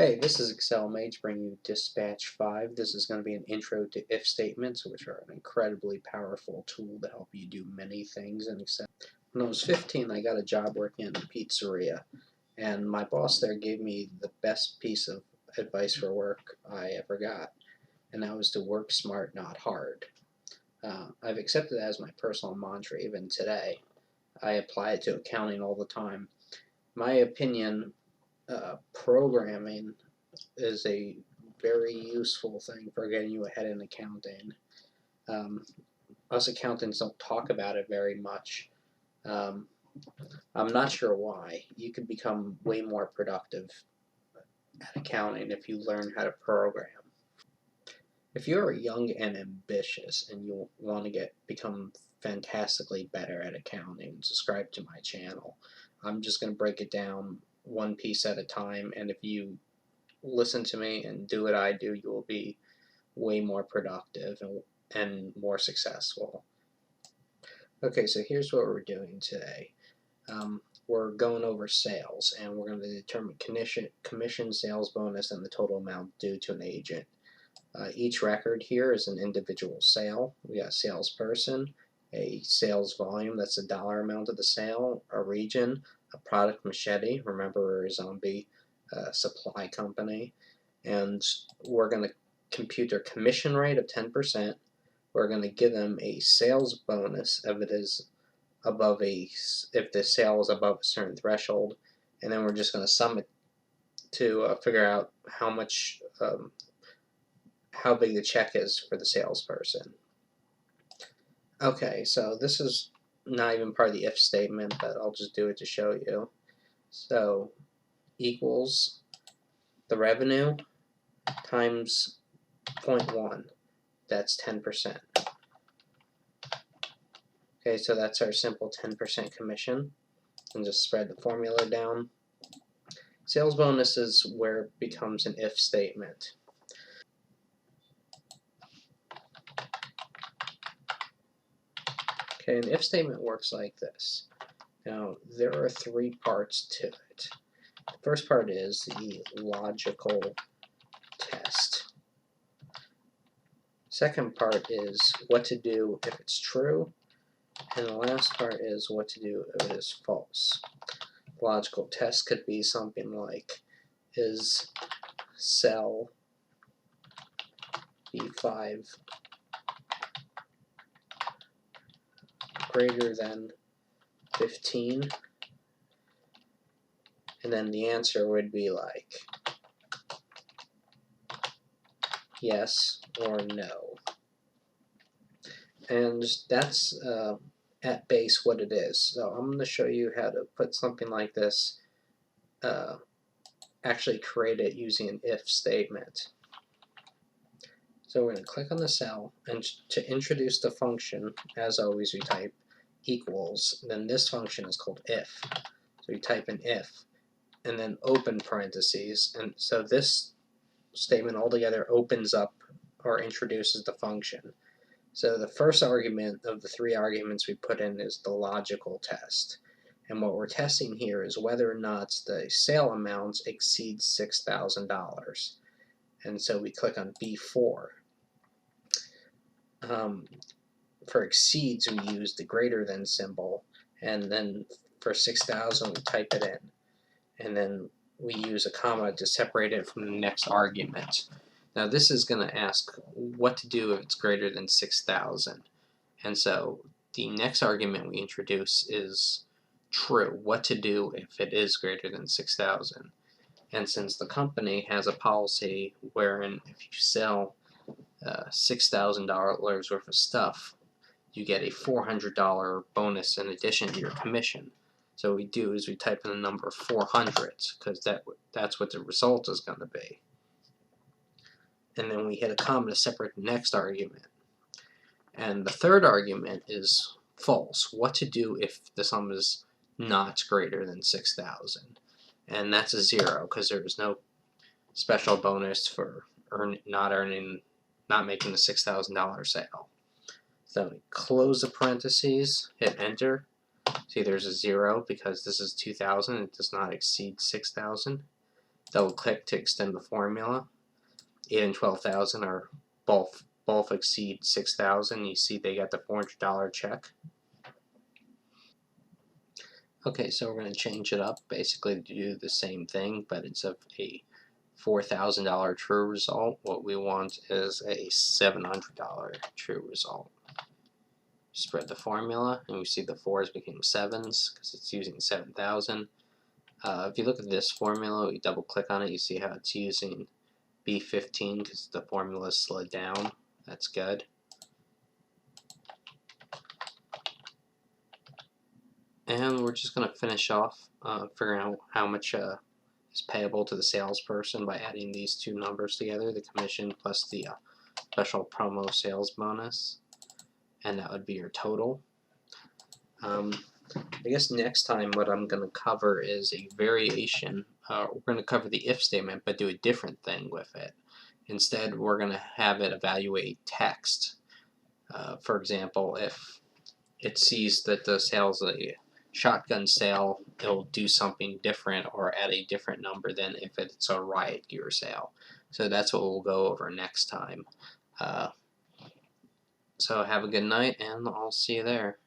Hey, this is Excel Mage bringing you Dispatch 5. This is going to be an intro to if statements, which are an incredibly powerful tool to help you do many things in Excel. When I was 15, I got a job working in a pizzeria, and my boss there gave me the best piece of advice for work I ever got, and that was to work smart, not hard. I've accepted it as my personal mantra even today. I apply it to accounting all the time. My opinion, programming is a very useful thing for getting you ahead in accounting. Um, us accountants don't talk about it very much. Um, I'm not sure why. You could become way more productive at accounting if you learn how to program. If you're young and ambitious and you want to become fantastically better at accounting, subscribe to my channel. I'm just going to break it down one piece at a time, and if you listen to me and do what I do, you will be way more productive and more successful. Okay, so here's what we're doing today. We're going over sales, and we're going to determine commission, sales bonus, and the total amount due to an agent. Each record here is an individual sale. We got a salesperson, a sales volume, that's the dollar amount of the sale, a region, a product machete, remember we're a zombie supply company, and we're going to compute their commission rate of 10%. We're going to give them a sales bonus if it is above if the sale is above a certain threshold, and then we're just going to sum it to figure out how big the check is for the salesperson. Okay, so this is not even part of the if statement, but I'll just do it to show you. So equals the revenue times 0.1. That's 10%. Okay, so that's our simple 10% commission. And just spread the formula down. Sales bonus is where it becomes an if statement. Okay, an if statement works like this. Now, there are three parts to it. The first part is the logical test. Second part is what to do if it's true. And the last part is what to do if it is false. The logical test could be something like, is cell B5 greater than 15? And then the answer would be like yes or no. And that's at base what it is. So I'm going to show you how to put something like this, actually create it using an if statement. So we're going to click on the cell, and to introduce the function, as always, we type equals. Then this function is called if. So we type in if, and then open parentheses. And so this statement altogether opens up or introduces the function. So the first argument of the three arguments we put in is the logical test. And what we're testing here is whether or not the sale amount exceeds $6,000. And so we click on B4. For exceeds, we use the greater than symbol, and then for 6,000 we type it in, and then we use a comma to separate it from the next argument. Now this is going to ask what to do if it's greater than 6,000, and so the next argument we introduce is true, what to do if it is greater than 6,000. And since the company has a policy wherein if you sell $6,000 worth of stuff, you get a $400 bonus in addition to your commission. So what we do is we type in the number 400 because that's what the result is going to be. And then we hit a comma to separate the next argument. And the third argument is false. What to do if the sum is not greater than 6,000. And that's a 0 because there is no special bonus for not making the $6,000 sale. So we close the parentheses, hit enter. See, there's a 0 because this is 2,000. It does not exceed 6,000. Double click to extend the formula. 8 and 12,000 are both exceed 6,000. You see they got the $400 check. Okay, so we're going to change it up basically to do the same thing, but instead of a $4,000 true result, what we want is a $700 true result. Spread the formula, and we see the 4s became 7s because it's using 7,000. If you look at this formula, you double click on it, you see how it's using B15 because the formula is slowed down. That's good. And we're just going to finish off figuring out how much is payable to the salesperson by adding these two numbers together, the commission plus the special promo sales bonus, and that would be your total. I guess next time what I'm going to cover is a variation. We're going to cover the if statement but do a different thing with it. Instead, we're going to have it evaluate text. For example, if it sees that the sale's a shotgun sale, it'll do something different or add a different number than if it's a riot gear sale. So that's what we'll go over next time. So have a good night, and I'll see you there.